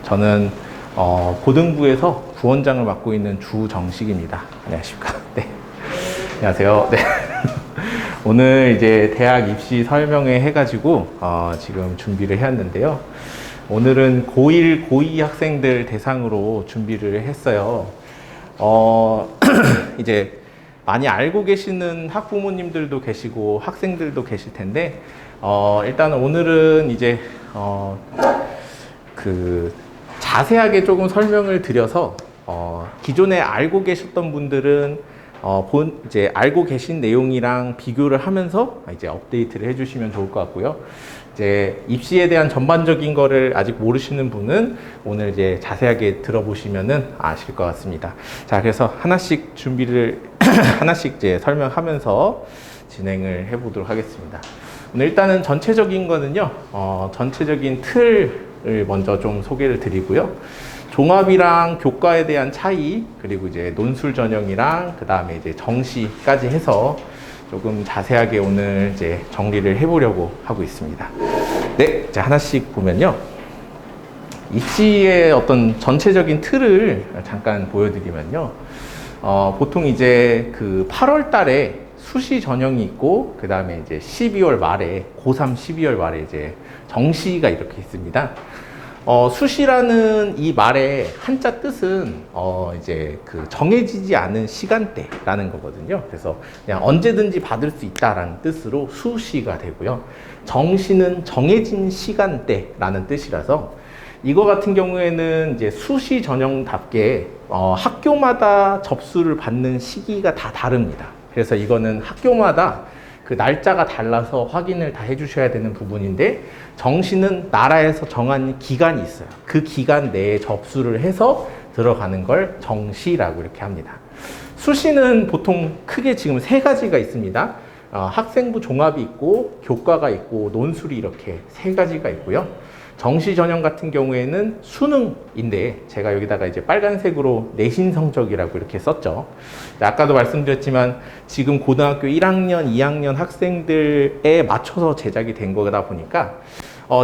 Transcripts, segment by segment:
저는 고등부에서 부원장을 맡고 있는 주정식입니다. 안녕하십니까? 네. 안녕하세요. 네. 오늘 이제 대학 입시 설명회 해가지고 지금 준비를 해왔는데요. 오늘은 고1, 고2 학생들 대상으로 준비를 했어요. 이제 많이 알고 계시는 학부모님들도 계시고 학생들도 계실 텐데 일단 오늘은 이제 자세하게 조금 설명을 드려서 기존에 알고 계셨던 분들은 이제 알고 계신 내용이랑 비교를 하면서 이제 업데이트를 해주시면 좋을 것 같고요. 이제 입시에 대한 전반적인 거를 아직 모르시는 분은 오늘 이제 자세하게 들어보시면은 아실 것 같습니다. 자, 그래서 하나씩 준비를 하나씩 이제 설명하면서 진행을 해보도록 하겠습니다. 오늘 일단은 전체적인 거는요, 전체적인 틀을 먼저 좀 소개를 드리고요. 종합이랑 교과에 대한 차이, 그리고 이제 논술 전형이랑 그 다음에 이제 정시까지 해서 조금 자세하게 오늘 이제 정리를 해보려고 하고 있습니다. 네, 이제 하나씩 보면요. 입시의 어떤 전체적인 틀을 잠깐 보여드리면요. 보통 이제 그 8월 달에 수시 전형이 있고, 그 다음에 이제 12월 말에, 고3 12월 말에 이제 정시가 이렇게 있습니다. 수시라는 이 말의 한자 뜻은 이제 그 정해지지 않은 시간대라는 거거든요. 그래서 그냥 언제든지 받을 수 있다라는 뜻으로 수시가 되고요. 정시는 정해진 시간대라는 뜻이라서 이거 같은 경우에는 이제 수시 전형답게 학교마다 접수를 받는 시기가 다 다릅니다. 그래서 이거는 학교마다 그 날짜가 달라서 확인을 다 해주셔야 되는 부분인데, 정시는 나라에서 정한 기간이 있어요. 그 기간 내에 접수를 해서 들어가는 걸 정시라고 이렇게 합니다. 수시는 보통 크게 지금 세 가지가 있습니다. 학생부 종합이 있고, 교과가 있고, 논술이 이렇게 세 가지가 있고요. 정시 전형 같은 경우에는 수능인데, 제가 여기다가 이제 빨간색으로 내신 성적이라고 이렇게 썼죠. 아까도 말씀드렸지만 지금 고등학교 1학년, 2학년 학생들에 맞춰서 제작이 된 거다 보니까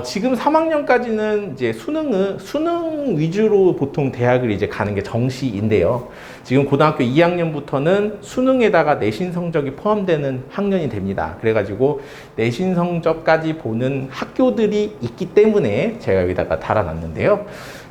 지금 3학년까지는 이제 수능 위주로 보통 대학을 이제 가는 게 정시인데요. 지금 고등학교 2학년부터는 수능에다가 내신 성적이 포함되는 학년이 됩니다. 그래가지고 내신 성적까지 보는 학교들이 있기 때문에 제가 여기다가 달아놨는데요.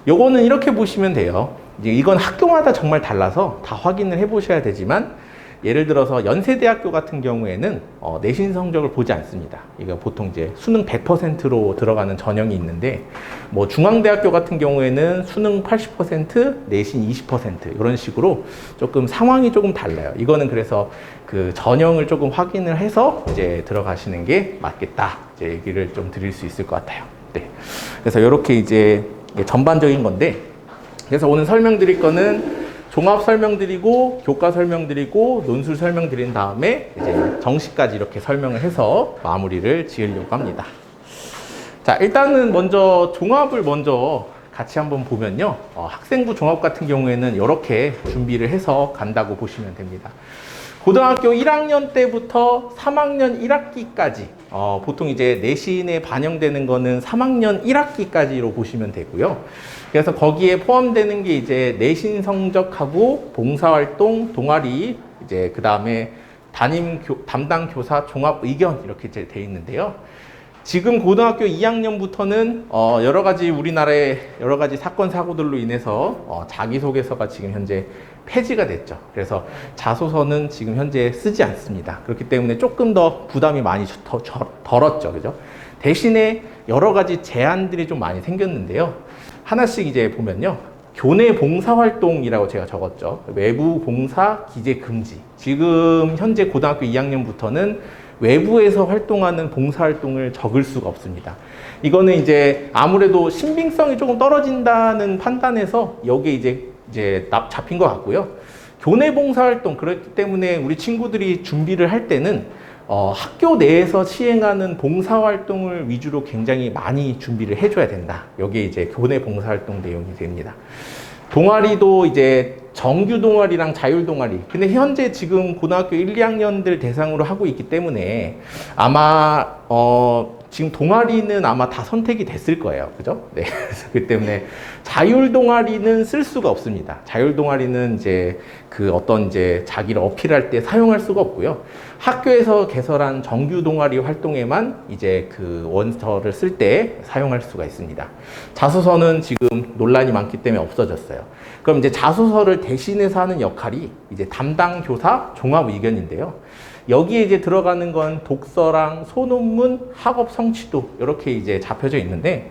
요거는 이렇게 보시면 돼요. 이제 이건 학교마다 정말 달라서 다 확인을 해 보셔야 되지만, 예를 들어서 연세대학교 같은 경우에는 내신 성적을 보지 않습니다. 이거 보통 이제 수능 100%로 들어가는 전형이 있는데, 뭐 중앙대학교 같은 경우에는 수능 80%, 내신 20% 이런 식으로 조금 상황이 조금 달라요. 이거는 그래서 그 전형을 조금 확인을 해서 이제 들어가시는 게 맞겠다, 이제 얘기를 좀 드릴 수 있을 것 같아요. 네. 그래서 이렇게 이제 전반적인 건데, 그래서 오늘 설명드릴 거는 종합 설명드리고, 교과 설명드리고, 논술 설명드린 다음에 이제 정시까지 이렇게 설명을 해서 마무리를 지으려고 합니다. 자, 일단은 먼저 종합을 먼저 같이 한번 보면요. 학생부 종합 같은 경우에는 이렇게 준비를 해서 간다고 보시면 됩니다. 고등학교 1학년 때부터 3학년 1학기까지 보통 이제 내신에 반영되는 거는 3학년 1학기까지로 보시면 되고요. 그래서 거기에 포함되는 게 이제 내신 성적하고 봉사활동, 동아리, 이제 그 다음에 담당 교사 종합 의견 이렇게 이제 돼 있는데요. 지금 고등학교 2학년부터는 여러 가지 우리나라의 여러 가지 사건 사고들로 인해서 자기소개서가 지금 현재 폐지가 됐죠. 그래서 자소서는 지금 현재 쓰지 않습니다. 그렇기 때문에 조금 더 부담이 많이 덜었죠. 그죠? 대신에 여러 가지 제한들이 좀 많이 생겼는데요. 하나씩 이제 보면요. 교내 봉사활동이라고 제가 적었죠. 외부 봉사 기재 금지. 지금 현재 고등학교 2학년부터는 외부에서 활동하는 봉사활동을 적을 수가 없습니다. 이거는 이제 아무래도 신빙성이 조금 떨어진다는 판단에서 여기에 이제 잡힌 것 같고요. 교내 봉사활동, 그렇기 때문에 우리 친구들이 준비를 할 때는 학교 내에서 시행하는 봉사활동을 위주로 굉장히 많이 준비를 해줘야 된다. 여기에 이제 교내 봉사활동 내용이 됩니다. 동아리도 이제 정규 동아리랑 자율 동아리. 근데 현재 지금 고등학교 1, 2학년들 대상으로 하고 있기 때문에 아마 지금 동아리는 아마 다 선택이 됐을 거예요. 그죠? 네. 그 때문에 자율 동아리는 쓸 수가 없습니다. 자율 동아리는 이제 그 어떤 이제 자기를 어필할 때 사용할 수가 없고요. 학교에서 개설한 정규 동아리 활동에만 이제 그 원서를 쓸 때 사용할 수가 있습니다. 자소서는 지금 논란이 많기 때문에 없어졌어요. 그럼 이제 자소서를 대신해서 하는 역할이 이제 담당 교사 종합 의견인데요. 여기에 이제 들어가는 건 독서랑 소논문, 학업 성취도 이렇게 이제 잡혀져 있는데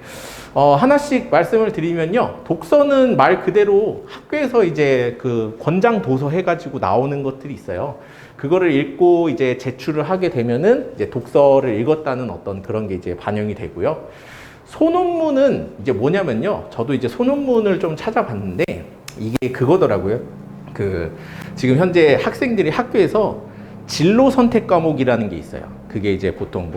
하나씩 말씀을 드리면요. 독서는 말 그대로 학교에서 이제 그 권장 도서 해가지고 나오는 것들이 있어요. 그거를 읽고 이제 제출을 하게 되면은 이제 독서를 읽었다는 어떤 그런 게 이제 반영이 되고요. 소논문은 이제 뭐냐면요. 저도 이제 소논문을 좀 찾아봤는데 이게 그거더라고요. 그 지금 현재 학생들이 학교에서 진로 선택 과목이라는 게 있어요. 그게 이제 보통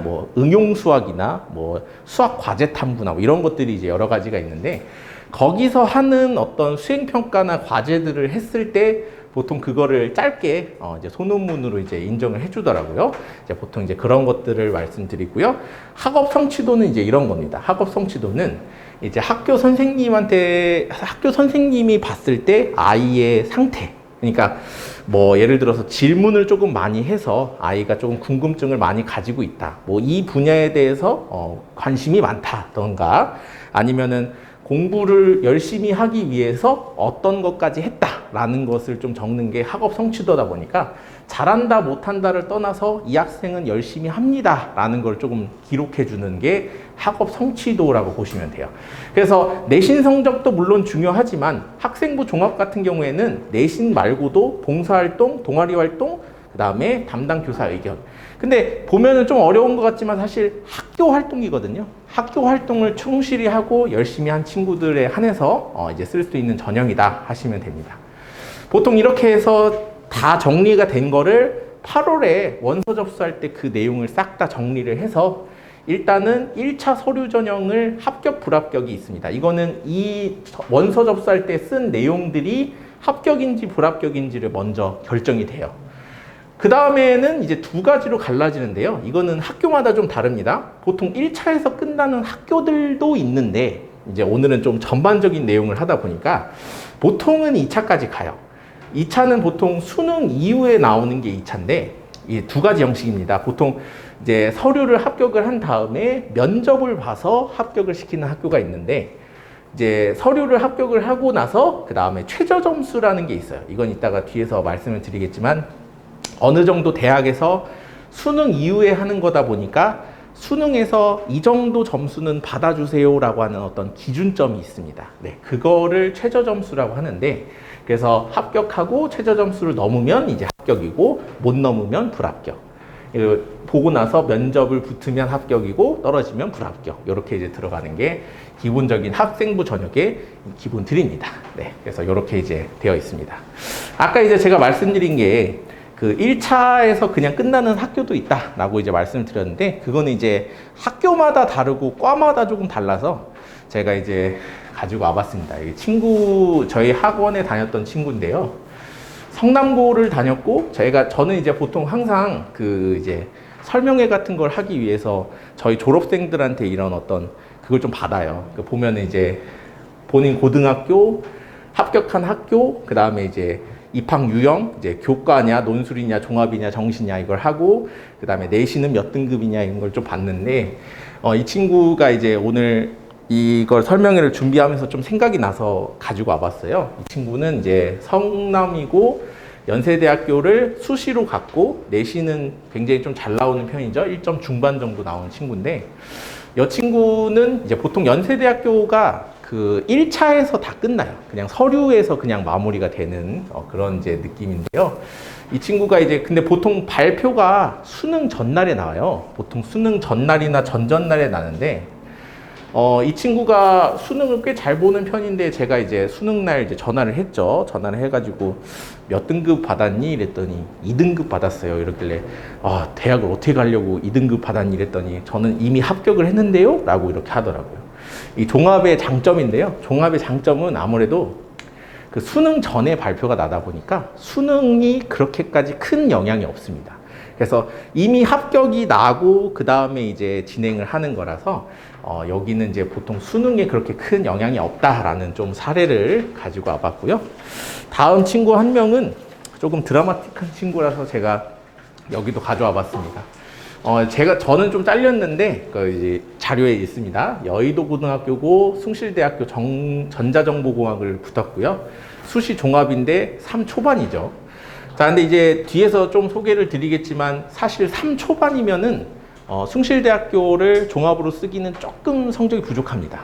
뭐 응용 수학이나 뭐 수학 과제 탐구나 뭐 이런 것들이 이제 여러 가지가 있는데 거기서 하는 어떤 수행 평가나 과제들을 했을 때 보통 그거를 짧게 이제 소논문으로 이제 인정을 해주더라고요. 이제 보통 이제 그런 것들을 말씀드리고요. 학업 성취도는 이제 이런 겁니다. 학업 성취도는 이제 학교 선생님이 봤을 때 아이의 상태. 그러니까 뭐 예를 들어서 질문을 조금 많이 해서 아이가 조금 궁금증을 많이 가지고 있다. 뭐 이 분야에 대해서 관심이 많다던가 아니면은 공부를 열심히 하기 위해서 어떤 것까지 했다라는 것을 좀 적는 게 학업 성취도다 보니까 잘한다 못한다를 떠나서 이 학생은 열심히 합니다라는 걸 조금 기록해 주는 게 학업 성취도라고 보시면 돼요. 그래서 내신 성적도 물론 중요하지만 학생부 종합 같은 경우에는 내신 말고도 봉사활동, 동아리활동, 그 다음에 담당 교사 의견. 근데 보면은 좀 어려운 것 같지만 사실 학교 활동이거든요. 학교 활동을 충실히 하고 열심히 한 친구들에 한해서 이제 쓸 수 있는 전형이다 하시면 됩니다. 보통 이렇게 해서 다 정리가 된 거를 8월에 원서 접수할 때 그 내용을 싹 다 정리를 해서 일단은 1차 서류 전형을 합격, 불합격이 있습니다. 이거는 이 원서 접수할 때 쓴 내용들이 합격인지 불합격인지를 먼저 결정이 돼요. 그 다음에는 이제 두 가지로 갈라지는데요. 이거는 학교마다 좀 다릅니다. 보통 1차에서 끝나는 학교들도 있는데 이제 오늘은 좀 전반적인 내용을 하다 보니까 보통은 2차까지 가요. 2차는 보통 수능 이후에 나오는 게 2차인데 이 두 가지 형식입니다. 보통 이제 서류를 합격을 한 다음에 면접을 봐서 합격을 시키는 학교가 있는데 이제 서류를 합격을 하고 나서 그 다음에 최저 점수라는 게 있어요. 이건 이따가 뒤에서 말씀을 드리겠지만 어느 정도 대학에서 수능 이후에 하는 거다 보니까 수능에서 이 정도 점수는 받아주세요라고 하는 어떤 기준점이 있습니다. 네, 그거를 최저 점수라고 하는데 그래서 합격하고 최저 점수를 넘으면 이제 합격이고 못 넘으면 불합격. 보고 나서 면접을 붙으면 합격이고 떨어지면 불합격. 이렇게 이제 들어가는 게 기본적인 학생부 전형의 기본들입니다. 네, 그래서 이렇게 이제 되어 있습니다. 아까 이제 제가 말씀드린 게 그 1차에서 그냥 끝나는 학교도 있다라고 이제 말씀을 드렸는데 그거는 이제 학교마다 다르고 과마다 조금 달라서 제가 이제 가지고 와봤습니다. 저희 학원에 다녔던 친구인데요. 성남고를 다녔고 저는 이제 보통 항상 그 이제 설명회 같은 걸 하기 위해서 저희 졸업생들한테 이런 어떤 그걸 좀 받아요. 보면은 이제 본인 고등학교 합격한 학교 그 다음에 이제 입학 유형, 이제 교과냐, 논술이냐, 종합이냐, 정시냐 이걸 하고 그 다음에 내신은 몇 등급이냐 이런 걸 좀 봤는데 이 친구가 이제 오늘 이걸 설명회를 준비하면서 좀 생각이 나서 가지고 와봤어요. 이 친구는 이제 성남이고 연세대학교를 수시로 갔고 내신은 굉장히 좀 잘 나오는 편이죠. 1점 중반 정도 나오는 친구인데 이 친구는 이제 보통 연세대학교가 그 1차에서 다 끝나요. 그냥 서류에서 그냥 마무리가 되는 그런 이제 느낌인데요. 이 친구가 이제 근데 보통 발표가 수능 전날에 나와요. 보통 수능 전날이나 전전날에 나는데 이 친구가 수능을 꽤 잘 보는 편인데 제가 이제 수능날 이제 전화를 했죠. 전화를 해가지고 몇 등급 받았니? 이랬더니 2등급 받았어요. 이러길래 대학을 어떻게 가려고 2등급 받았니? 이랬더니 저는 이미 합격을 했는데요? 라고 이렇게 하더라고요. 이 종합의 장점인데요. 종합의 장점은 아무래도 그 수능 전에 발표가 나다 보니까 수능이 그렇게까지 큰 영향이 없습니다. 그래서 이미 합격이 나고 그 다음에 이제 진행을 하는 거라서 여기는 이제 보통 수능에 그렇게 큰 영향이 없다라는 좀 사례를 가지고 와봤고요. 다음 친구 한 명은 조금 드라마틱한 친구라서 제가 여기도 가져와 봤습니다. 저는 좀 잘렸는데, 이제 자료에 있습니다. 여의도고등학교고 숭실대학교 전자정보공학을 붙었고요. 수시 종합인데 3초반이죠. 자, 근데 이제 뒤에서 좀 소개를 드리겠지만, 사실 3초반이면은, 숭실대학교를 종합으로 쓰기는 조금 성적이 부족합니다.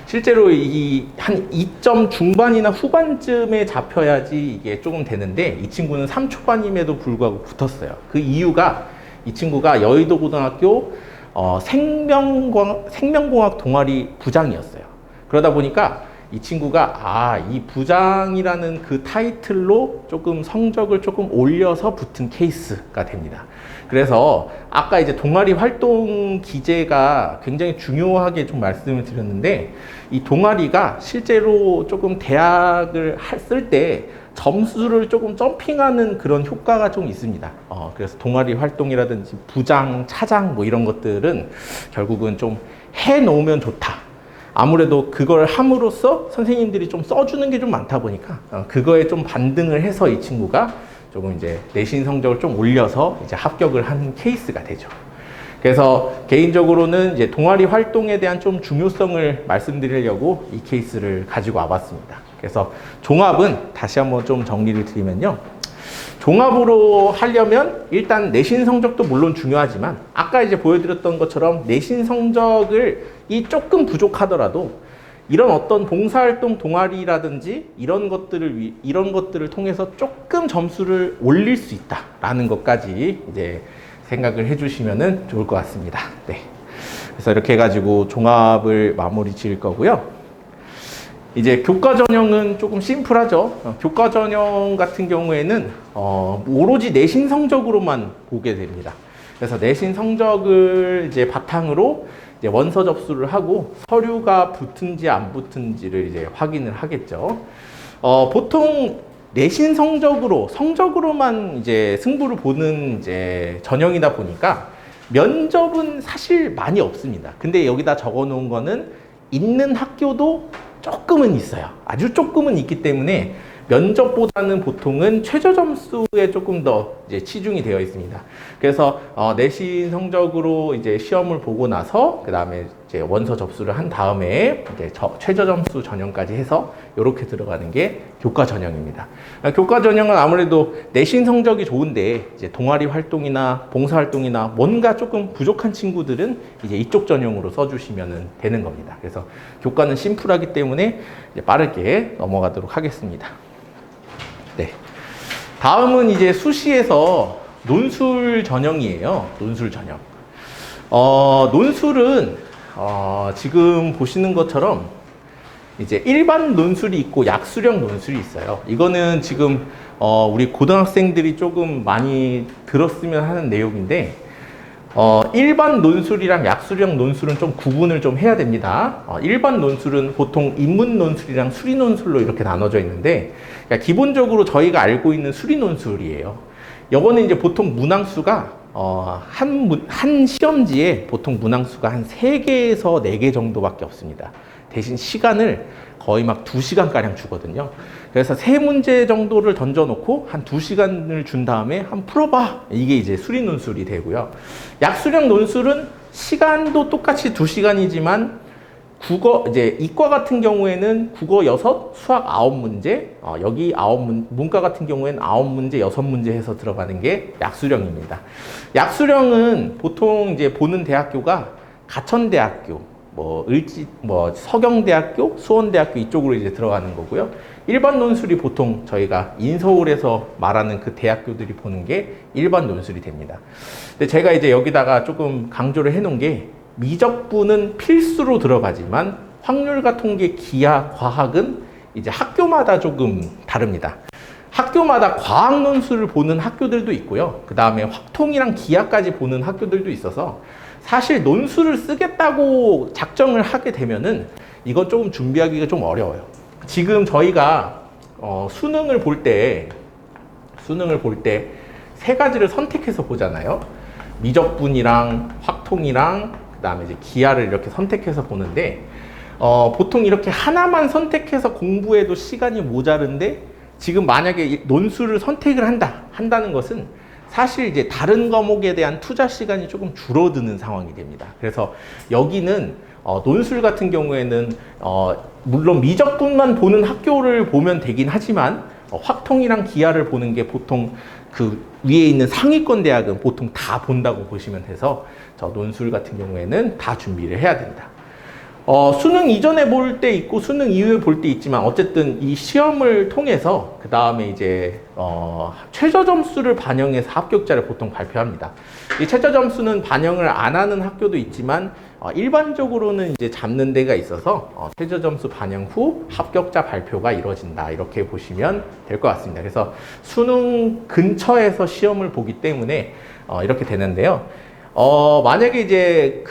실제로 한 2점 중반이나 후반쯤에 잡혀야지 이게 조금 되는데, 이 친구는 3초반임에도 불구하고 붙었어요. 그 이유가 이 친구가 여의도고등학교 생명공학 동아리 부장이었어요. 그러다 보니까 이 친구가 이 부장이라는 그 타이틀로 조금 성적을 조금 올려서 붙은 케이스가 됩니다. 그래서 아까 이제 동아리 활동 기제가 굉장히 중요하게 좀 말씀을 드렸는데, 이 동아리가 실제로 조금 대학을 쓸 때 점수를 조금 점핑하는 그런 효과가 좀 있습니다. 그래서 동아리 활동이라든지 부장, 차장 뭐 이런 것들은 결국은 좀 해놓으면 좋다. 아무래도 그걸 함으로써 선생님들이 좀 써주는 게 좀 많다 보니까 그거에 좀 반등을 해서 이 친구가 조금 이제 내신 성적을 좀 올려서 이제 합격을 한 케이스가 되죠. 그래서 개인적으로는 이제 동아리 활동에 대한 좀 중요성을 말씀드리려고 이 케이스를 가지고 와봤습니다. 그래서 종합은 다시 한번 좀 정리를 드리면요. 종합으로 하려면 일단 내신 성적도 물론 중요하지만, 아까 이제 보여드렸던 것처럼 내신 성적이 조금 부족하더라도 이런 어떤 봉사활동 동아리라든지 이런 것들을 통해서 조금 점수를 올릴 수 있다라는 것까지 이제 생각을 해주시면 좋을 것 같습니다. 네. 그래서 이렇게 해가지고 종합을 마무리 지을 거고요. 이제 교과 전형은 조금 심플하죠. 교과 전형 같은 경우에는 오로지 내신 성적으로만 보게 됩니다. 그래서 내신 성적을 이제 바탕으로 이제 원서 접수를 하고 서류가 붙은지 안 붙은지를 이제 확인을 하겠죠. 보통 내신 성적으로만 이제 승부를 보는 이제 전형이다 보니까 면접은 사실 많이 없습니다. 근데 여기다 적어 놓은 거는 있는 학교도 조금은 있어요. 아주 조금은 있기 때문에 면접보다는 보통은 최저 점수에 조금 더 이제 치중이 되어 있습니다. 그래서 내신 성적으로 이제 시험을 보고 나서 그 다음에 이제 원서 접수를 한 다음에 이제 최저 점수 전형까지 해서 이렇게 들어가는 게 교과 전형입니다. 교과 전형은 아무래도 내신 성적이 좋은데 이제 동아리 활동이나 봉사 활동이나 뭔가 조금 부족한 친구들은 이제 이쪽 전형으로 써주시면 되는 겁니다. 그래서 교과는 심플하기 때문에 이제 빠르게 넘어가도록 하겠습니다. 네. 다음은 이제 수시에서 논술 전형이에요. 논술 전형. 논술은 지금 보시는 것처럼 이제 일반 논술이 있고 약수령 논술이 있어요. 이거는 지금 우리 고등학생들이 조금 많이 들었으면 하는 내용인데, 일반 논술이랑 약수령 논술은 좀 구분을 좀 해야 됩니다. 일반 논술은 보통 인문 논술이랑 수리 논술로 이렇게 나눠져 있는데, 그러니까 기본적으로 저희가 알고 있는 수리 논술이에요. 요거는 이제 보통 문항수가 한 시험지에 보통 문항수가 한 3개에서 4개 정도밖에 없습니다. 대신 시간을 거의 막 2시간가량 주거든요. 그래서 3문제 정도를 던져놓고 한 2시간을 준 다음에 한번 풀어봐. 이게 이제 수리 논술이 되고요. 약수령 논술은 시간도 똑같이 2시간이지만 이제 이과 같은 경우에는 국어 6, 수학 9문제, 여기 문과 같은 경우에는 9문제, 6문제 해서 들어가는 게 약수령입니다. 약수령은 보통 이제 보는 대학교가 가천대학교, 서경대학교, 수원대학교 이쪽으로 이제 들어가는 거고요. 일반 논술이 보통 저희가 인서울에서 말하는 그 대학교들이 보는 게 일반 논술이 됩니다. 근데 제가 이제 여기다가 조금 강조를 해놓은 게, 미적분은 필수로 들어가지만 확률과 통계, 기하, 과학은 이제 학교마다 조금 다릅니다. 학교마다 과학 논술을 보는 학교들도 있고요. 그 다음에 확통이랑 기하까지 보는 학교들도 있어서 사실 논술을 쓰겠다고 작정을 하게 되면은 이건 조금 준비하기가 좀 어려워요. 지금 저희가 수능을 볼 때 세 가지를 선택해서 보잖아요. 미적분이랑 확통이랑 그다음에 이제 기하를 이렇게 선택해서 보는데 보통 이렇게 하나만 선택해서 공부해도 시간이 모자른데 지금 만약에 논술을 선택을 한다는 것은 사실 이제 다른 과목에 대한 투자 시간이 조금 줄어드는 상황이 됩니다. 그래서 여기는 논술 같은 경우에는 물론 미적분만 보는 학교를 보면 되긴 하지만 확통이랑 기하를 보는 게 보통 그 위에 있는 상위권 대학은 보통 다 본다고 보시면 돼서 저 논술 같은 경우에는 다 준비를 해야 된다. 수능 이전에 볼 때 있고 수능 이후에 볼 때 있지만 어쨌든 이 시험을 통해서 그 다음에 이제 최저 점수를 반영해서 합격자를 보통 발표합니다. 이 최저 점수는 반영을 안 하는 학교도 있지만 일반적으로는 이제 잡는 데가 있어서 최저 점수 반영 후 합격자 발표가 이루어진다 이렇게 보시면 될 것 같습니다. 그래서 수능 근처에서 시험을 보기 때문에 이렇게 되는데요. 만약에 이제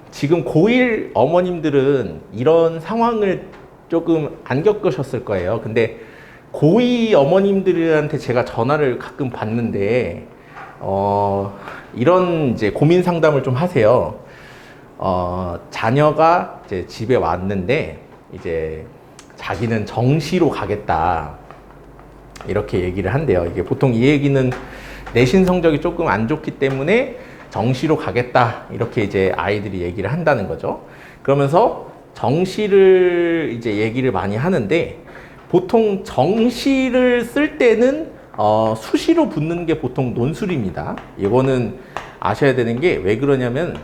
지금 고1 어머님들은 이런 상황을 조금 안 겪으셨을 거예요. 근데 고2 어머님들한테 제가 전화를 가끔 받는데 이런 이제 고민 상담을 좀 하세요. 자녀가 이제 집에 왔는데 이제 자기는 정시로 가겠다 이렇게 얘기를 한대요. 이게 보통 이 얘기는 내신 성적이 조금 안 좋기 때문에 정시로 가겠다 이렇게 이제 아이들이 얘기를 한다는 거죠. 그러면서 정시를 이제 얘기를 많이 하는데 보통 정시를 쓸 때는 수시로 붙는 게 보통 논술입니다. 이거는 아셔야 되는 게 왜 그러냐면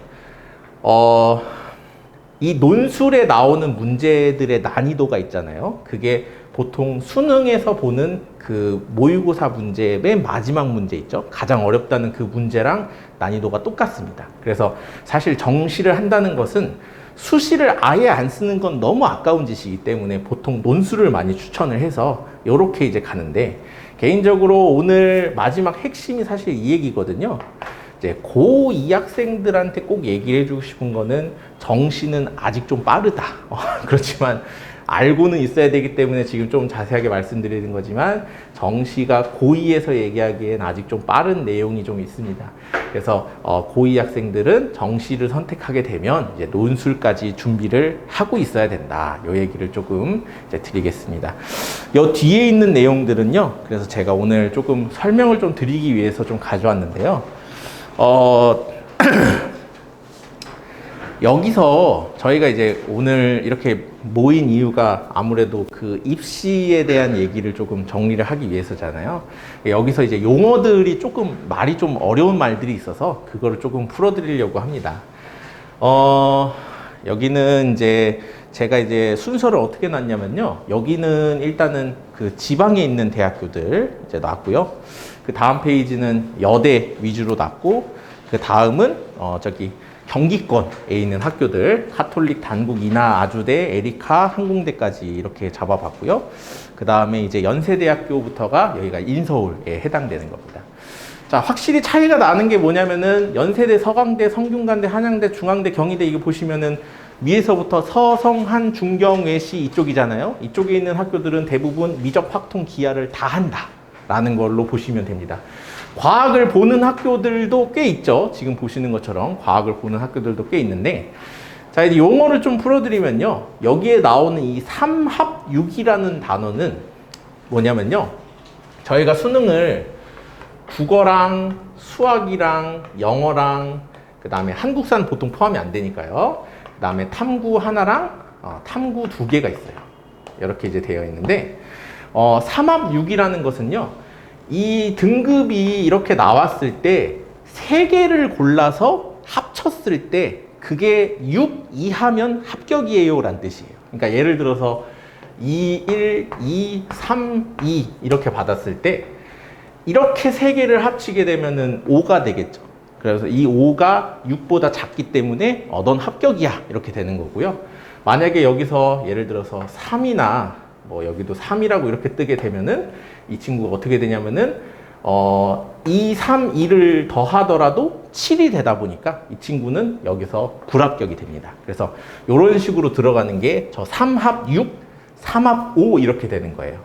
이 논술에 나오는 문제들의 난이도가 있잖아요. 그게 보통 수능에서 보는 그 모의고사 문제의 맨 마지막 문제 있죠. 가장 어렵다는 그 문제랑 난이도가 똑같습니다. 그래서 사실 정시를 한다는 것은 수시를 아예 안 쓰는 건 너무 아까운 짓이기 때문에 보통 논술을 많이 추천을 해서 이렇게 이제 가는데 개인적으로 오늘 마지막 핵심이 사실 이 얘기거든요. 이제 고2 학생들한테 꼭 얘기를 해주고 싶은 거는 정시는 아직 좀 빠르다. 그렇지만 알고는 있어야 되기 때문에 지금 좀 자세하게 말씀드리는 거지만 정시가 고2에서 얘기하기엔 아직 좀 빠른 내용이 좀 있습니다. 그래서 고2 학생들은 정시를 선택하게 되면 이제 논술까지 준비를 하고 있어야 된다. 이 얘기를 조금 이제 드리겠습니다. 이 뒤에 있는 내용들은요. 그래서 제가 오늘 조금 설명을 좀 드리기 위해서 좀 가져왔는데요. 여기서 저희가 이제 오늘 이렇게 모인 이유가 아무래도 그 입시에 대한 얘기를 조금 정리를 하기 위해서잖아요. 여기서 이제 용어들이 조금 말이 좀 어려운 말들이 있어서 그거를 조금 풀어드리려고 합니다. 여기는 이제 제가 이제 순서를 어떻게 놨냐면요. 여기는 일단은 그 지방에 있는 대학교들 이제 놨고요. 그 다음 페이지는 여대 위주로 놨고 그 다음은 저기 경기권에 있는 학교들 카톨릭, 단국, 인하, 아주대, 에리카, 항공대까지 이렇게 잡아봤고요. 그 다음에 이제 연세대학교부터가 여기가 인서울에 해당되는 겁니다. 자, 확실히 차이가 나는 게 뭐냐면은 연세대, 서강대, 성균관대, 한양대, 중앙대, 경희대 이거 보시면은 위에서부터 서성, 한, 중경, 외시 이쪽이잖아요. 이쪽에 있는 학교들은 대부분 미적, 확통, 기하를 다 한다라는 걸로 보시면 됩니다. 과학을 보는 학교들도 꽤 있죠. 지금 보시는 것처럼 과학을 보는 학교들도 꽤 있는데 자, 이제 용어를 좀 풀어드리면요. 여기에 나오는 이 삼합육이라는 단어는 뭐냐면요. 저희가 수능을 국어랑 수학이랑 영어랑 그 다음에 한국사는 보통 포함이 안 되니까요. 그 다음에 탐구 하나랑 탐구 2개가 있어요. 이렇게 이제 되어 있는데 삼합육이라는 것은요. 이 등급이 이렇게 나왔을 때 3개를 골라서 합쳤을 때 그게 6 이하면 합격이에요 라는 뜻이에요. 그러니까 예를 들어서 2, 1, 2, 3, 2 이렇게 받았을 때 이렇게 3개를 합치게 되면은 5가 되겠죠. 그래서 이 5가 6보다 작기 때문에 넌 합격이야 이렇게 되는 거고요. 만약에 여기서 예를 들어서 3이나 뭐 여기도 3이라고 이렇게 뜨게 되면은 이 친구가 어떻게 되냐면은 2, 3, 2를 더하더라도 7이 되다 보니까 이 친구는 여기서 불합격이 됩니다. 그래서 이런 식으로 들어가는 게 저 3합 6, 3합 5 이렇게 되는 거예요.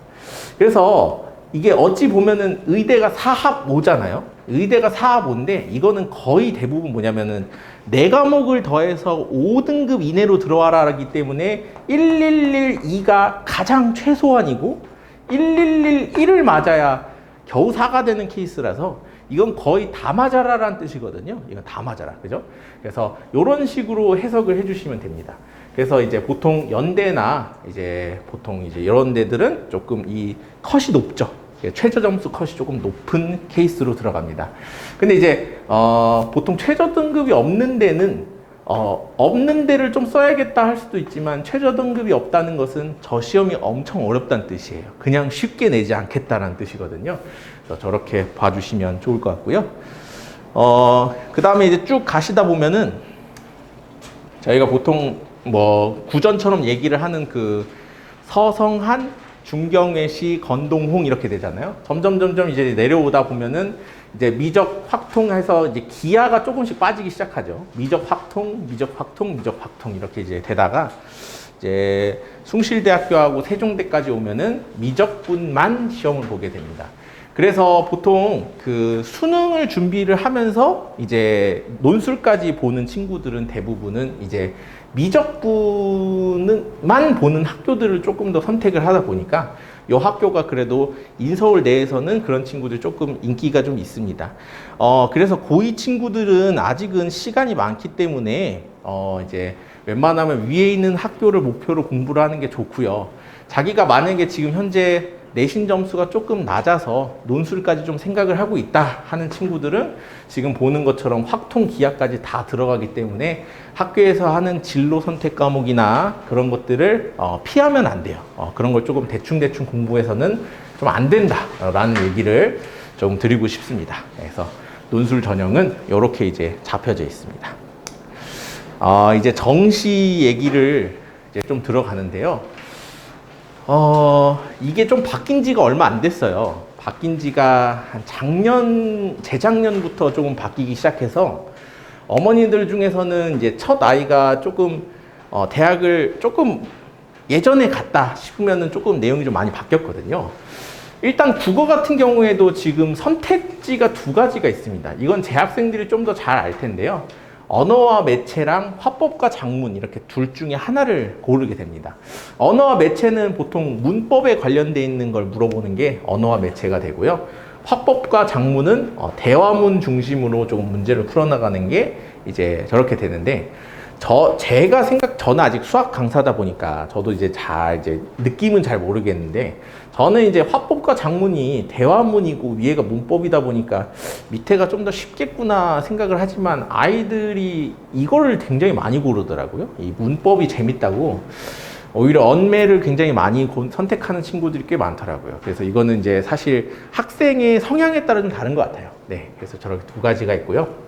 그래서 이게 어찌 보면은 의대가 4합 5잖아요. 의대가 4합 5인데 이거는 거의 대부분 뭐냐면은 4과목을 더해서 5등급 이내로 들어와라기 때문에 1112가 가장 최소한이고 1111을 맞아야 겨우 4가 되는 케이스라서 이건 거의 다 맞아라라는 뜻이거든요. 이건 다 맞아라. 그죠? 그래서 이런 식으로 해석을 해주시면 됩니다. 그래서 이제 보통 연대나 이제 보통 이제 이런 데들은 조금 이 컷이 높죠. 최저 점수 컷이 조금 높은 케이스로 들어갑니다. 근데 이제 보통 최저 등급이 없는 데는 없는 데를 좀 써야겠다 할 수도 있지만 최저 등급이 없다는 것은 저 시험이 엄청 어렵다는 뜻이에요. 그냥 쉽게 내지 않겠다라는 뜻이거든요. 그래서 저렇게 봐주시면 좋을 것 같고요. 그 다음에 이제 쭉 가시다 보면은 저희가 보통 뭐 구전처럼 얘기를 하는 그 서성한, 중경외시, 건동홍 이렇게 되잖아요. 점점 이제 내려오다 보면은 이제 미적 확통해서 이제 기하가 조금씩 빠지기 시작하죠. 미적 확통 이렇게 이제 되다가 이제 숭실대학교하고 세종대까지 오면은 미적분만 시험을 보게 됩니다. 그래서 보통 그 수능을 준비를 하면서 이제 논술까지 보는 친구들은 대부분은 이제 미적분만 보는 학교들을 조금 더 선택을 하다 보니까 이 학교가 그래도 인서울 내에서는 그런 친구들 조금 인기가 좀 있습니다. 그래서 고2 친구들은 아직은 시간이 많기 때문에 이제 웬만하면 위에 있는 학교를 목표로 공부를 하는 게 좋고요. 자기가 만약에 지금 현재 내신 점수가 조금 낮아서 논술까지 좀 생각을 하고 있다 하는 친구들은 지금 보는 것처럼 확통 기하까지 다 들어가기 때문에 학교에서 하는 진로 선택 과목이나 그런 것들을 피하면 안 돼요. 그런 걸 조금 대충 공부해서는 좀 안 된다라는 얘기를 좀 드리고 싶습니다. 그래서 논술 전형은 이렇게 이제 잡혀져 있습니다. 이제 정시 얘기를 이제 좀 들어가는데요. 이게 좀 바뀐 지가 얼마 안 됐어요. 바뀐 지가 한 재작년부터 조금 바뀌기 시작해서 어머니들 중에서는 이제 첫 아이가 조금, 대학을 조금 예전에 갔다 싶으면은 조금 내용이 좀 많이 바뀌었거든요. 일단 국어 같은 경우에도 지금 선택지가 2가지가 있습니다. 이건 재학생들이 좀 더 잘 알 텐데요. 언어와 매체랑 화법과 작문 이렇게 둘 중에 하나를 고르게 됩니다. 언어와 매체는 보통 문법에 관련돼 있는 걸 물어보는 게 언어와 매체가 되고요. 화법과 작문은 대화문 중심으로 조금 문제를 풀어나가는 게 이제 저렇게 되는데 저는 아직 수학 강사다 보니까 저도 이제 느낌은 잘 모르겠는데 저는 이제 화법과 작문이 대화문이고 위에가 문법이다 보니까 밑에가 좀 더 쉽겠구나 생각을 하지만 아이들이 이거를 굉장히 많이 고르더라고요. 이 문법이 재밌다고 오히려 언매를 굉장히 많이 선택하는 친구들이 꽤 많더라고요. 그래서 이거는 이제 사실 학생의 성향에 따라 좀 다른 것 같아요. 네, 그래서 저렇게 2가지가 있고요.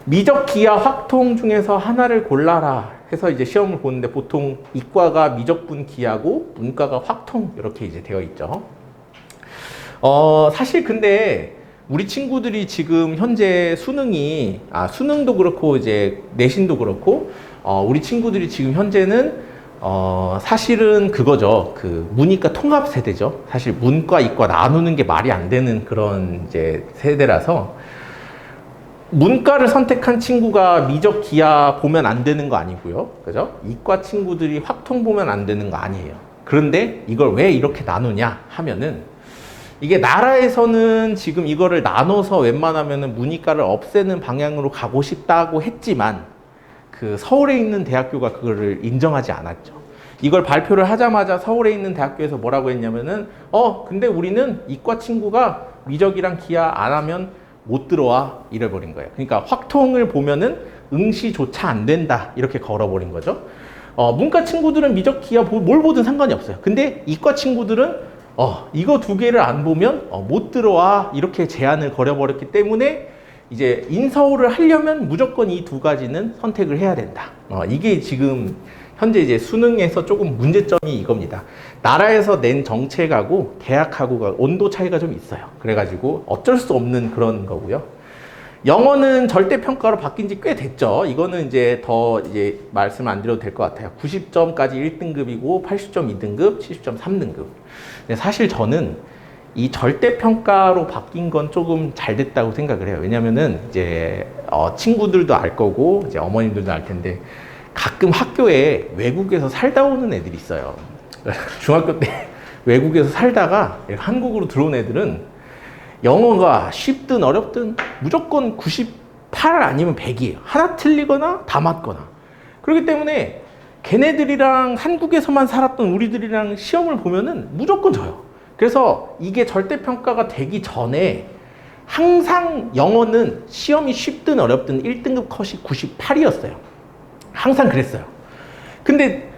미적 기하 확통 중에서 하나를 골라라 해서 이제 시험을 보는데 보통 이과가 미적분 기하고 문과가 확통 이렇게 이제 되어 있죠. 사실 근데 우리 친구들이 지금 현재 수능도 그렇고 이제 내신도 그렇고 우리 친구들이 지금 현재는 사실은 그거죠. 그 문이과 통합 세대죠. 사실 문과 이과 나누는 게 말이 안 되는 그런 이제 세대라서 문과를 선택한 친구가 미적 기하 보면 안 되는 거 아니고요. 그죠? 이과 친구들이 확통 보면 안 되는 거 아니에요. 그런데 이걸 왜 이렇게 나누냐 하면은 이게 나라에서는 지금 이거를 나눠서 웬만하면은 문이과를 없애는 방향으로 가고 싶다고 했지만 그 서울에 있는 대학교가 그거를 인정하지 않았죠. 이걸 발표를 하자마자 서울에 있는 대학교에서 뭐라고 했냐면은 근데 우리는 이과 친구가 미적이랑 기하 안 하면 못 들어와 이래버린 거예요. 그러니까 확통을 보면은 응시조차 안 된다 이렇게 걸어버린 거죠. 문과 친구들은 미적 기하 뭘 보든 상관이 없어요. 근데 이과 친구들은 이거 2개를 안 보면 못 들어와 이렇게 제한을 걸어버렸기 때문에 이제 인서울을 하려면 무조건 이 2가지는 선택을 해야 된다. 이게 지금 현재 이제 수능에서 조금 문제점이 이겁니다. 나라에서 낸 정책하고 대학하고가 온도 차이가 좀 있어요. 그래가지고 어쩔 수 없는 그런 거고요. 영어는 절대평가로 바뀐 지 꽤 됐죠. 이거는 이제 더 이제 말씀 안 드려도 될 것 같아요. 90점까지 1등급이고 80점 2등급, 70점 3등급. 근데 사실 저는 이 절대평가로 바뀐 건 조금 잘 됐다고 생각을 해요. 왜냐면은 이제 친구들도 알 거고 이제 어머님들도 알 텐데 가끔 학교에 외국에서 살다 오는 애들이 있어요. 중학교 때 외국에서 살다가 한국으로 들어온 애들은 영어가 쉽든 어렵든 무조건 98 아니면 100이에요. 하나 틀리거나 다 맞거나. 그렇기 때문에 걔네들이랑 한국에서만 살았던 우리들이랑 시험을 보면은 무조건 져요. 그래서 이게 절대평가가 되기 전에 항상 영어는 시험이 쉽든 어렵든 1등급 컷이 98이었어요. 항상 그랬어요. 근데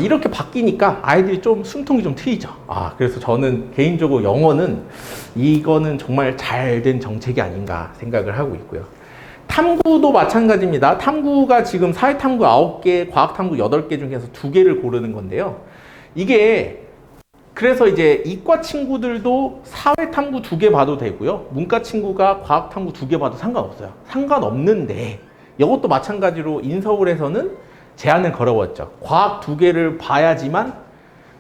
이렇게 바뀌니까 아이들이 좀 숨통이 좀 트이죠. 그래서 저는 개인적으로 영어는 이거는 정말 잘된 정책이 아닌가 생각을 하고 있고요. 탐구도 마찬가지입니다. 탐구가 지금 사회탐구 9개, 과학탐구 8개 중에서 2개를 고르는 건데요. 이게 그래서 이제 이과 친구들도 사회탐구 2개 봐도 되고요. 문과 친구가 과학탐구 2개 봐도 상관없어요. 상관없는데 이것도 마찬가지로 인서울에서는 제한을 걸어봤죠. 과학 2개를 봐야지만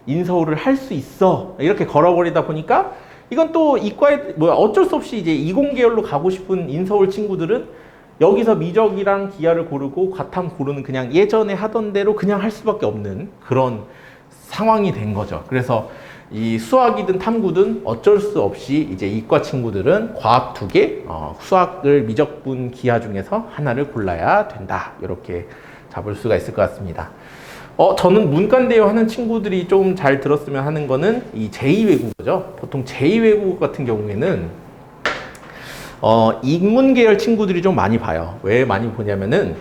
인서울을 할 수 있어. 이렇게 걸어버리다 보니까 이건 또 이과에 어쩔 수 없이 이제 이공계열로 가고 싶은 인서울 친구들은 여기서 미적이랑 기하를 고르고 과탐 고르는 그냥 예전에 하던 대로 그냥 할 수밖에 없는 그런 상황이 된 거죠. 그래서 이 수학이든 탐구든 어쩔 수 없이 이제 이과 친구들은 과학 2개, 수학을 미적분 기하 중에서 하나를 골라야 된다. 이렇게 잡을 수가 있을 것 같습니다. 저는 문과인데요 하는 친구들이 좀 잘 들었으면 하는 거는 이 제2외국어죠. 보통 제2외국어 같은 경우에는 인문계열 친구들이 좀 많이 봐요. 왜 많이 보냐면은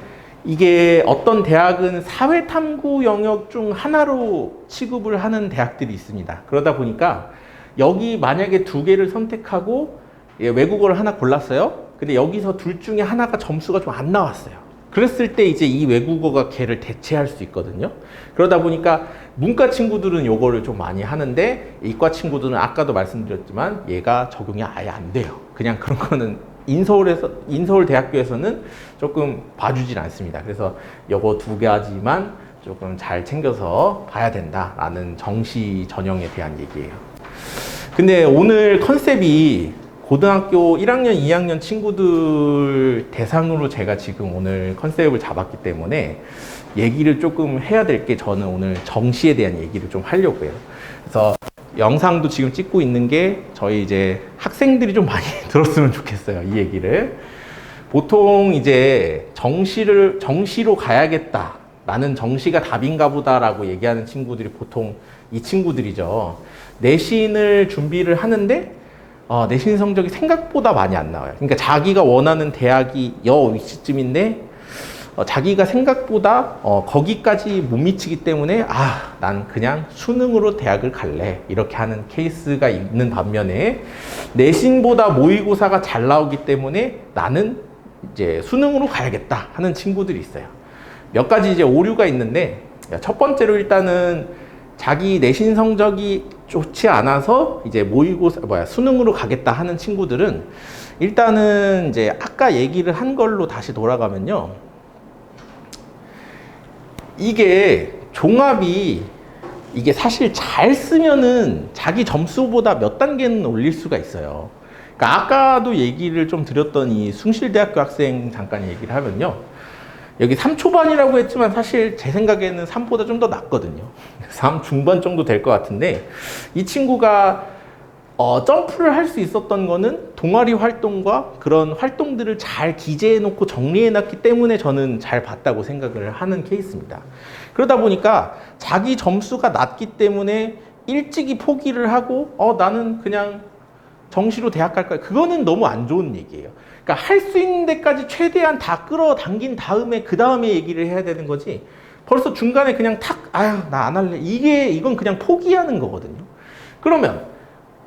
이게 어떤 대학은 사회탐구 영역 중 하나로 취급을 하는 대학들이 있습니다. 그러다 보니까 여기 만약에 2개를 선택하고 외국어를 하나 골랐어요. 근데 여기서 둘 중에 하나가 점수가 좀 안 나왔어요. 그랬을 때 이제 이 외국어가 걔를 대체할 수 있거든요. 그러다 보니까 문과 친구들은 요거를 좀 많이 하는데 이과 친구들은 아까도 말씀드렸지만 얘가 적용이 아예 안 돼요. 그냥 그런 거는 인서울 대학교에서는 조금 봐주질 않습니다. 그래서 요거 2가지만 조금 잘 챙겨서 봐야 된다라는 정시 전형에 대한 얘기예요. 근데 오늘 컨셉이 고등학교 1학년, 2학년 친구들 대상으로 제가 지금 오늘 컨셉을 잡았기 때문에 얘기를 조금 해야 될 게 저는 오늘 정시에 대한 얘기를 좀 하려고 해요. 그래서 영상도 지금 찍고 있는 게 저희 이제 학생들이 좀 많이 들었으면 좋겠어요. 이 얘기를. 보통 이제 정시로 가야겠다. 나는 정시가 답인가 보다라고 얘기하는 친구들이 보통 이 친구들이죠. 내신을 준비를 하는데 내신 성적이 생각보다 많이 안 나와요. 그러니까 자기가 원하는 대학이 위치쯤인데 자기가 생각보다 거기까지 못 미치기 때문에 난 그냥 수능으로 대학을 갈래 이렇게 하는 케이스가 있는 반면에 내신보다 모의고사가 잘 나오기 때문에 나는 이제 수능으로 가야겠다 하는 친구들이 있어요. 몇 가지 이제 오류가 있는데 첫 번째로 일단은 자기 내신 성적이 좋지 않아서 이제 수능으로 가겠다 하는 친구들은 일단은 이제 아까 얘기를 한 걸로 다시 돌아가면요. 이게 종합이 이게 사실 잘 쓰면은 자기 점수보다 몇 단계는 올릴 수가 있어요. 그러니까 아까도 얘기를 좀 드렸던 이 숭실대학교 학생 잠깐 얘기를 하면요. 여기 3초반이라고 했지만 사실 제 생각에는 3보다 좀 더 낫거든요. 3 중반 정도 될 것 같은데 이 친구가 점프를 할 수 있었던 거는 동아리 활동과 그런 활동들을 잘 기재해 놓고 정리해 놨기 때문에 저는 잘 봤다고 생각을 하는 케이스입니다. 그러다 보니까 자기 점수가 낮기 때문에 일찍이 포기를 하고 나는 그냥 정시로 대학 갈 거야. 그거는 너무 안 좋은 얘기예요. 그러니까 할 수 있는 데까지 최대한 다 끌어당긴 다음에 그 다음에 얘기를 해야 되는 거지. 벌써 중간에 그냥 나 안 할래. 이건 그냥 포기하는 거거든요. 그러면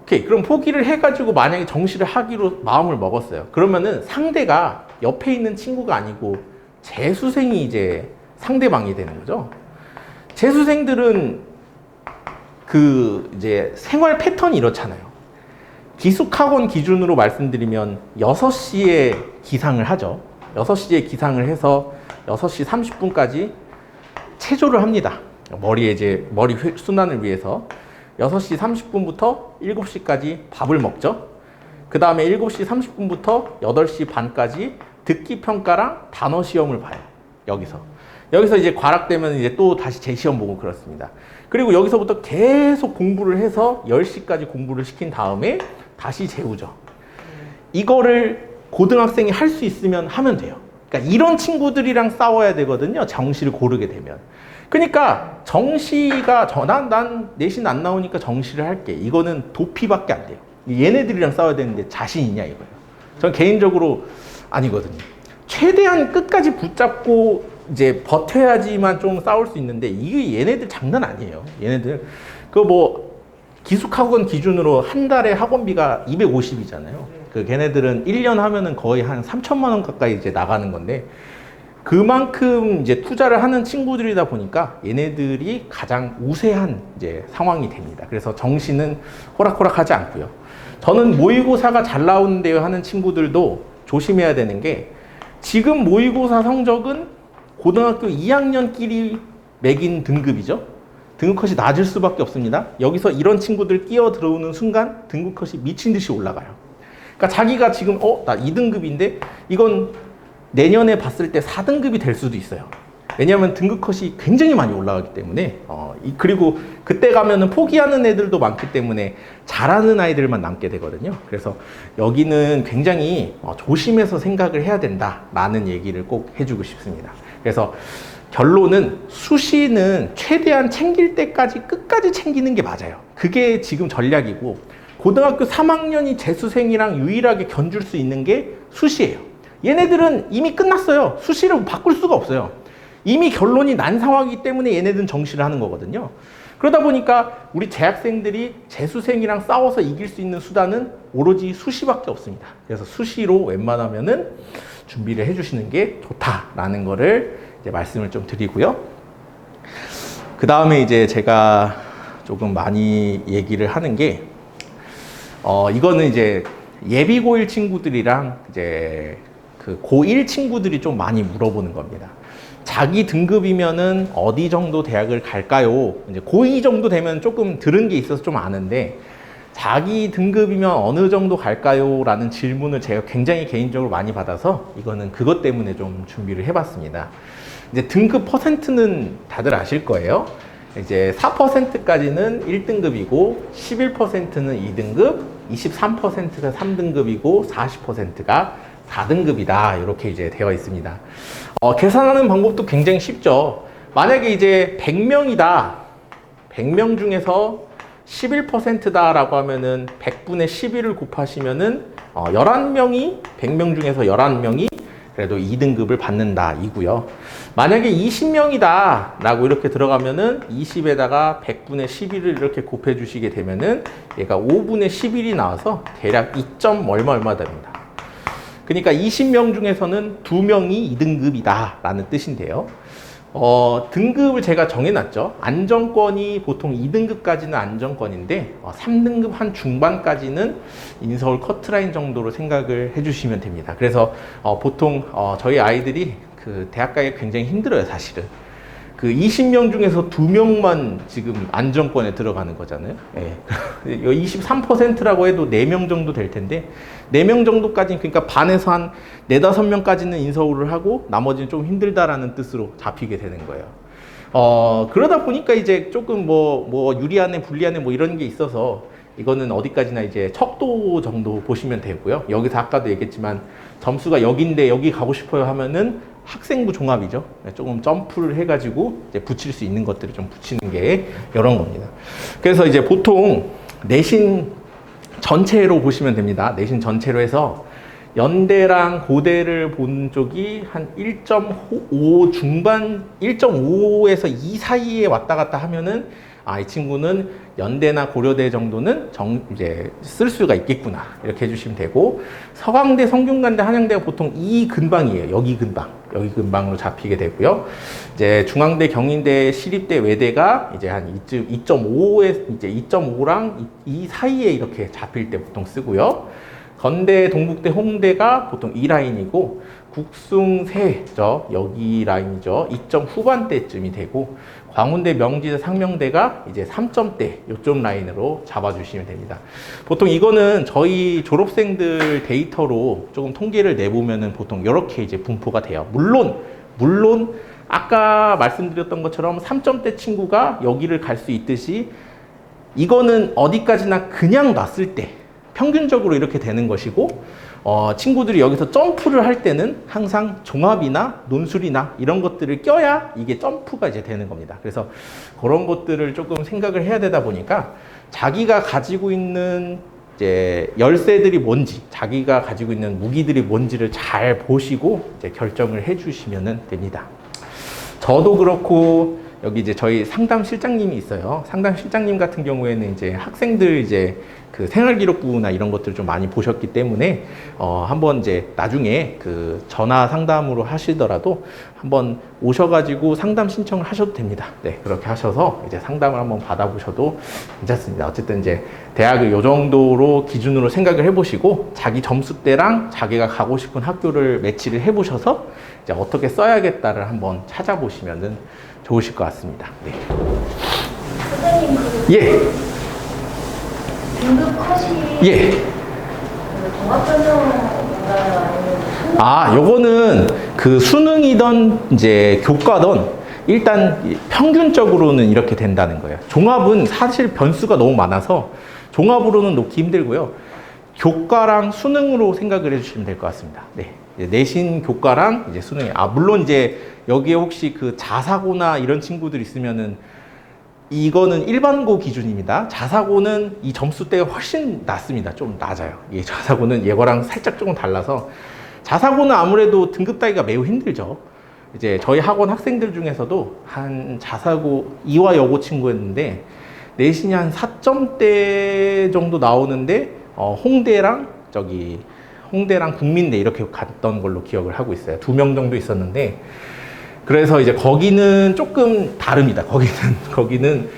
오케이, 그럼 포기를 해가지고 만약에 정시를 하기로 마음을 먹었어요. 그러면은 상대가 옆에 있는 친구가 아니고 재수생이 이제 상대방이 되는 거죠. 재수생들은 이제 생활 패턴이 이렇잖아요. 기숙학원 기준으로 말씀드리면 6시에 기상을 하죠. 6시에 기상을 해서 6시 30분까지 체조를 합니다. 머리 순환을 위해서. 6시 30분부터 7시까지 밥을 먹죠. 그 다음에 7시 30분부터 8시 반까지 듣기 평가랑 단어 시험을 봐요. 여기서 이제 과락되면 이제 또 다시 재시험 보고 그렇습니다. 그리고 여기서부터 계속 공부를 해서 10시까지 공부를 시킨 다음에 다시 재우죠. 이거를 고등학생이 할 수 있으면 하면 돼요. 그러니까 이런 친구들이랑 싸워야 되거든요. 정시를 고르게 되면. 그러니까 정시가 난 내신 안 나오니까 정시를 할게. 이거는 도피밖에 안 돼요. 얘네들이랑 싸워야 되는데 자신 있냐 이거예요. 전 개인적으로 아니거든요. 최대한 끝까지 붙잡고 이제 버텨야지만 좀 싸울 수 있는데 이게 얘네들 장난 아니에요. 얘네들 그 뭐 기숙학원 기준으로 한 달에 학원비가 250이잖아요. 그 걔네들은 1년 하면은 거의 한 3천만 원 가까이 이제 나가는 건데 그만큼 이제 투자를 하는 친구들이다 보니까 얘네들이 가장 우세한 이제 상황이 됩니다. 그래서 정시는 호락호락하지 않고요. 저는 모의고사가 잘 나오는데요 하는 친구들도 조심해야 되는 게 지금 모의고사 성적은 고등학교 2학년끼리 매긴 등급이죠. 등급 컷이 낮을 수밖에 없습니다. 여기서 이런 친구들 끼어 들어오는 순간 등급 컷이 미친 듯이 올라가요. 그러니까 자기가 지금 나 2등급인데 이건 내년에 봤을 때 4등급이 될 수도 있어요. 왜냐하면 등급 컷이 굉장히 많이 올라가기 때문에 그리고 그때 가면은 포기하는 애들도 많기 때문에 잘하는 아이들만 남게 되거든요. 그래서 여기는 굉장히 조심해서 생각을 해야 된다라는 얘기를 꼭 해주고 싶습니다. 그래서 결론은 수시는 최대한 챙길 때까지 끝까지 챙기는 게 맞아요. 그게 지금 전략이고 고등학교 3학년이 재수생이랑 유일하게 견줄 수 있는 게 수시예요. 얘네들은 이미 끝났어요. 수시를 바꿀 수가 없어요. 이미 결론이 난 상황이기 때문에 얘네들은 정시를 하는 거거든요. 그러다 보니까 우리 재학생들이 재수생이랑 싸워서 이길 수 있는 수단은 오로지 수시밖에 없습니다. 그래서 수시로 웬만하면은 준비를 해주시는 게 좋다라는 거를 이제 말씀을 좀 드리고요. 그 다음에 이제 제가 조금 많이 얘기를 하는 게 이거는 이제 예비 고1 친구들이랑 이제 그 고1 친구들이 좀 많이 물어보는 겁니다. 자기 등급이면은 어디 정도 대학을 갈까요? 이제 고2 정도 되면 조금 들은 게 있어서 좀 아는데 자기 등급이면 어느 정도 갈까요? 라는 질문을 제가 굉장히 개인적으로 많이 받아서 이거는 그것 때문에 좀 준비를 해봤습니다. 이제 등급 퍼센트는 다들 아실 거예요. 이제 4%까지는 1등급이고 11%는 2등급, 23%가 3등급이고 40%가 4등급이다. 이렇게 이제 되어 있습니다. 계산하는 방법도 굉장히 쉽죠. 만약에 이제 100명이다. 100명 중에서 11%다라고 하면은 100분의 11을 곱하시면은 11명이 100명 중에서 11명이 그래도 2등급을 받는다 이고요. 만약에 20명이다 라고 이렇게 들어가면은 20에다가 100분의 11을 이렇게 곱해 주시게 되면은 얘가 5분의 11이 나와서 대략 2점 얼마 됩니다. 그러니까 20명 중에서는 2명이 2등급이다 라는 뜻인데요. 등급을 제가 정해놨죠. 안정권이 보통 2등급까지는 안정권인데 3등급 한 중반까지는 인서울 커트라인 정도로 생각을 해주시면 됩니다. 그래서 보통 저희 아이들이 그 대학 가기 굉장히 힘들어요, 사실은. 그 20명 중에서 2명만 지금 안정권에 들어가는 거잖아요. 예. 23%라고 해도 4명 정도 될 텐데 4명 정도까지는 그러니까 반에서 한 4, 5명까지는 인서울을 하고 나머지는 좀 힘들다라는 뜻으로 잡히게 되는 거예요. 그러다 보니까 이제 조금 뭐 유리하네 불리하네 뭐 이런 게 있어서 이거는 어디까지나 이제 척도 정도 보시면 되고요. 여기서 아까도 얘기했지만 점수가 여기인데 여기 가고 싶어요 하면은 학생부 종합이죠. 조금 점프를 해가지고 이제 붙일 수 있는 것들을 좀 붙이는 게 이런 겁니다. 그래서 이제 보통 내신 전체로 보시면 됩니다. 내신 전체로 해서 연대랑 고대를 본 쪽이 한 1.5 중반, 1.5에서 2 사이에 왔다 갔다 하면은 이 친구는 연대나 고려대 정도는 이제 쓸 수가 있겠구나 이렇게 해주시면 되고 서강대, 성균관대, 한양대가 보통 이 근방이에요. 여기 근방으로 잡히게 되고요. 이제 중앙대, 경인대, 시립대, 외대가 이제 한 2.5랑 이 사이에 이렇게 잡힐 때 보통 쓰고요. 건대, 동국대, 홍대가 보통 이 라인이고 국숭, 세죠. 여기 라인이죠. 2점 후반대쯤이 되고 광운대, 명지대, 상명대가 이제 3점대 요점 라인으로 잡아주시면 됩니다. 보통 이거는 저희 졸업생들 데이터로 조금 통계를 내보면은 보통 이렇게 이제 분포가 돼요. 물론 아까 말씀드렸던 것처럼 3점대 친구가 여기를 갈 수 있듯이 이거는 어디까지나 그냥 놨을 때 평균적으로 이렇게 되는 것이고, 친구들이 여기서 점프를 할 때는 항상 종합이나 논술이나 이런 것들을 껴야 이게 점프가 이제 되는 겁니다. 그래서 그런 것들을 조금 생각을 해야 되다 보니까 자기가 가지고 있는 이제 열쇠들이 뭔지, 자기가 가지고 있는 무기들이 뭔지를 잘 보시고 이제 결정을 해 주시면 됩니다. 저도 그렇고 여기 이제 저희 상담 실장님이 있어요. 상담 실장님 같은 경우에는 이제 학생들 이제 그 생활기록부나 이런 것들을 좀 많이 보셨기 때문에 한번 이제 나중에 그 전화 상담으로 하시더라도 한번 오셔가지고 상담 신청을 하셔도 됩니다. 네, 그렇게 하셔서 이제 상담을 한번 받아보셔도 괜찮습니다. 어쨌든 이제 대학을 요 정도로 기준으로 생각을 해보시고 자기 점수대랑 자기가 가고 싶은 학교를 매치를 해보셔서 이제 어떻게 써야겠다를 한번 찾아보시면은 좋으실 것 같습니다. 네. 선생님, 예. 등급 컷이 예. 종합전형인가요? 아니면 요거는 그 수능이던 이제 교과던 일단 평균적으로는 이렇게 된다는 거예요. 종합은 사실 변수가 너무 많아서 종합으로는 놓기 힘들고요. 교과랑 수능으로 생각을 해주시면 될 것 같습니다. 네. 내신 교과랑 이제 수능이, 물론 이제 여기에 혹시 그 자사고나 이런 친구들 있으면은 이거는 일반고 기준입니다. 자사고는 이 점수대가 훨씬 낮습니다. 좀 낮아요. 이 자사고는 예거랑 살짝 조금 달라서 자사고는 아무래도 등급 따기가 매우 힘들죠. 이제 저희 학원 학생들 중에서도 한 자사고 이화 여고 친구였는데 내신이 한 4점대 정도 나오는데 홍대랑 국민대 이렇게 갔던 걸로 기억을 하고 있어요. 2명 정도 있었는데, 그래서 이제 거기는 조금 다릅니다. 거기는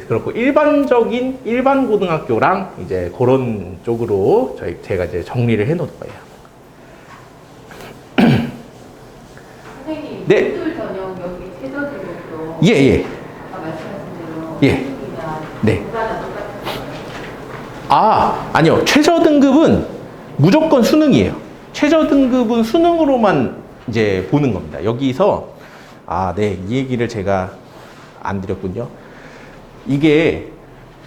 그렇고 일반 고등학교랑 이제 그런 쪽으로 제가 이제 정리를 해 놓을 거예요. 선생님, 네. 기술 전형 여기 최저등급도 예. 아까 말씀하신 대로 예. 수능이나 네. 교과나 똑같은 아니요. 최저 등급은 무조건 수능이에요. 최저 등급은 수능으로만 이제 보는 겁니다. 여기서 네, 이 얘기를 제가 안 드렸군요. 이게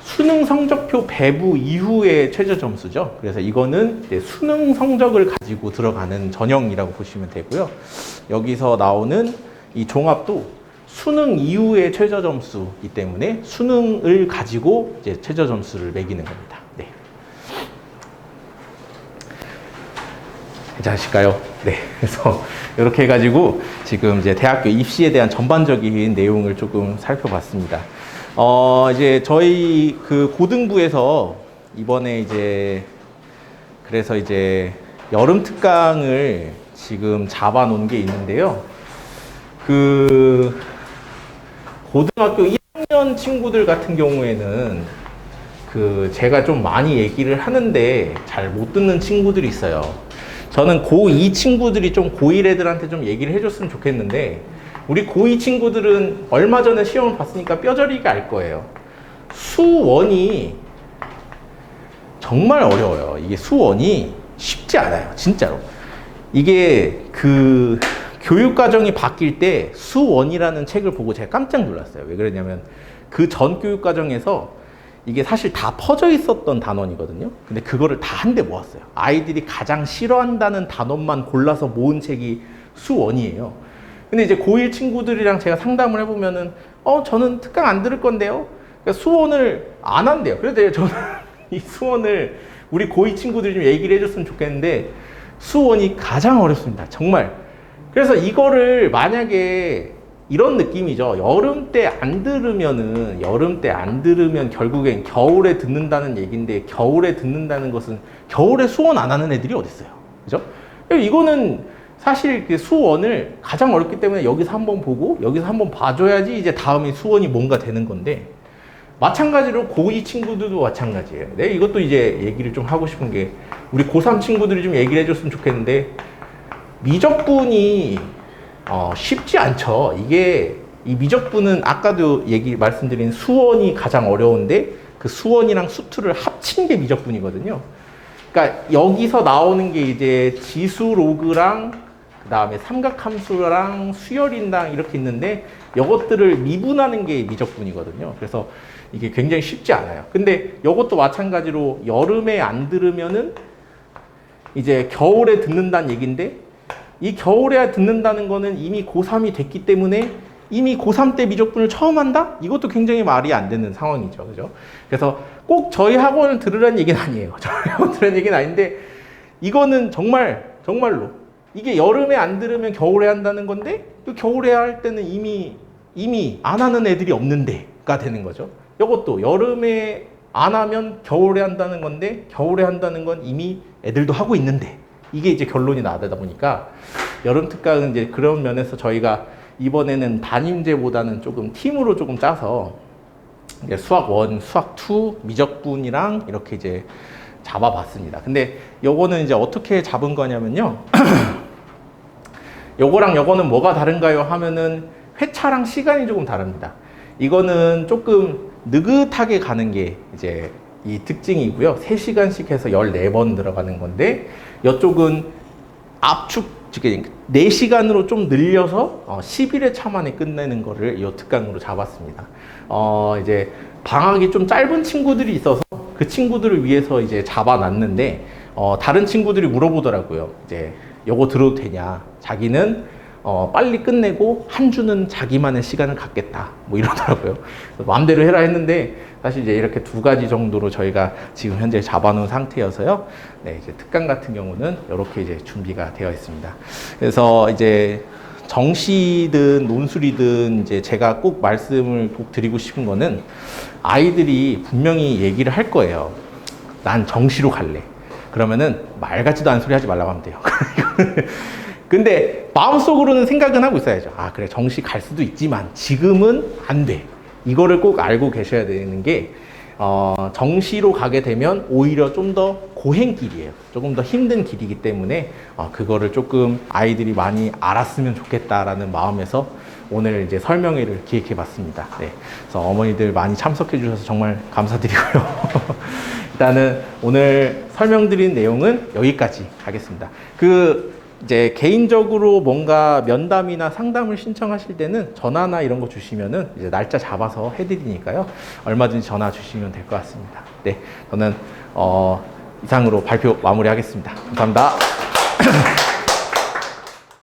수능 성적표 배부 이후의 최저 점수죠. 그래서 이거는 이제 수능 성적을 가지고 들어가는 전형이라고 보시면 되고요. 여기서 나오는 이 종합도 수능 이후의 최저 점수이기 때문에 수능을 가지고 이제 최저 점수를 매기는 겁니다. 네. 괜찮으실까요? 네. 그래서 이렇게 해가지고 지금 이제 대학교 입시에 대한 전반적인 내용을 조금 살펴봤습니다. 이제 저희 그 고등부에서 이번에 그래서 이제 여름 특강을 지금 잡아 놓은 게 있는데요. 그 고등학교 1학년 친구들 같은 경우에는 그 제가 좀 많이 얘기를 하는데 잘 못 듣는 친구들이 있어요. 저는 고2 친구들이 좀 고1 애들한테 좀 얘기를 해줬으면 좋겠는데, 우리 고2 친구들은 얼마 전에 시험을 봤으니까 뼈저리게 알 거예요. 수원이 정말 어려워요. 이게 수원이 쉽지 않아요. 진짜로. 이게 그 교육과정이 바뀔 때 수원이라는 책을 보고 제가 깜짝 놀랐어요. 왜 그러냐면 그 전 교육과정에서 이게 사실 다 퍼져 있었던 단원이거든요. 근데 그거를 다 한데 모았어요. 아이들이 가장 싫어한다는 단원만 골라서 모은 책이 수원이에요. 근데 이제 고1 친구들이랑 제가 상담을 해보면은 저는 특강 안 들을 건데요. 그러니까 수원을 안 한대요. 그래서 저는 이 수원을 우리 고2 친구들이 좀 얘기를 해줬으면 좋겠는데 수원이 가장 어렵습니다. 정말. 그래서 이거를 만약에 이런 느낌이죠. 여름 때 안 들으면 결국엔 겨울에 듣는다는 얘기인데, 겨울에 듣는다는 것은 겨울에 수원 안 하는 애들이 어딨어요. 그죠? 이거는 사실 그 수원을 가장 어렵기 때문에 여기서 한번 보고 여기서 한번 봐줘야지 이제 다음에 수원이 뭔가 되는 건데, 마찬가지로 고2 친구들도 마찬가지예요. 네, 이것도 이제 얘기를 좀 하고 싶은 게, 우리 고3 친구들이 좀 얘기를 해줬으면 좋겠는데, 미적분이 쉽지 않죠. 이게 이 미적분은 아까도 말씀드린 수원이 가장 어려운데 그 수원이랑 수투를 합친 게 미적분이거든요. 그러니까 여기서 나오는 게 이제 지수 로그랑 그 다음에 삼각함수랑 수열인당 이렇게 있는데 이것들을 미분하는 게 미적분이거든요. 그래서 이게 굉장히 쉽지 않아요. 근데 이것도 마찬가지로 여름에 안 들으면은 이제 겨울에 듣는다는 얘기인데 이 겨울에 듣는다는 거는 이미 고3이 됐기 때문에 이미 고3 때 미적분을 처음 한다? 이것도 굉장히 말이 안 되는 상황이죠. 그죠? 그래서 꼭 저희 학원을 들으라는 얘기는 아니에요. 저희 학원 들으라는 얘기는 아닌데 이거는 정말로 이게 여름에 안 들으면 겨울에 한다는 건데 또 겨울에 할 때는 이미 안 하는 애들이 없는데가 되는 거죠. 이것도 여름에 안 하면 겨울에 한다는 건데 겨울에 한다는 건 이미 애들도 하고 있는데 이게 이제 결론이 나다 보니까 여름 특강은 이제 그런 면에서 저희가 이번에는 단임제보다는 조금 팀으로 조금 짜서 이제 수학 1, 수학 2, 미적분이랑 이렇게 이제 잡아봤습니다. 근데 요거는 이제 어떻게 잡은 거냐면요. 요거랑 요거는 뭐가 다른가요? 하면은 회차랑 시간이 조금 다릅니다. 이거는 조금 느긋하게 가는 게 이제 이 특징이고요. 3시간씩 해서 14번 들어가는 건데 이쪽은 압축 4시간으로 좀 늘려서 10일의 차 만에 끝내는 거를 이 특강으로 잡았습니다. 이제 방학이 좀 짧은 친구들이 있어서 그 친구들을 위해서 이제 잡아놨는데 다른 친구들이 물어보더라고요. 이제 요거 들어도 되냐? 자기는 빨리 끝내고 한 주는 자기만의 시간을 갖겠다. 뭐 이러더라고요. 마음대로 해라 했는데 사실 이제 이렇게 2가지 정도로 저희가 지금 현재 잡아놓은 상태여서요. 네, 이제 특강 같은 경우는 이렇게 이제 준비가 되어 있습니다. 그래서 이제 정시든 논술이든 이제 제가 꼭 말씀을 꼭 드리고 싶은 거는 아이들이 분명히 얘기를 할 거예요. 난 정시로 갈래. 그러면은 말 같지도 않은 소리 하지 말라고 하면 돼요. 근데 마음속으로는 생각은 하고 있어야죠. 아, 그래, 정시 갈 수도 있지만 지금은 안 돼. 이거를 꼭 알고 계셔야 되는 게 정시로 가게 되면 오히려 좀 더 고행길이에요. 조금 더 힘든 길이기 때문에 그거를 조금 아이들이 많이 알았으면 좋겠다라는 마음에서 오늘 이제 설명회를 기획해 봤습니다. 네. 그래서 어머니들 많이 참석해 주셔서 정말 감사드리고요. 일단은 오늘 설명드린 내용은 여기까지 하겠습니다. 이제 개인적으로 뭔가 면담이나 상담을 신청하실 때는 전화나 이런 거 주시면은 이제 날짜 잡아서 해드리니까요. 얼마든지 전화 주시면 될 것 같습니다. 네. 저는 이상으로 발표 마무리하겠습니다. 감사합니다.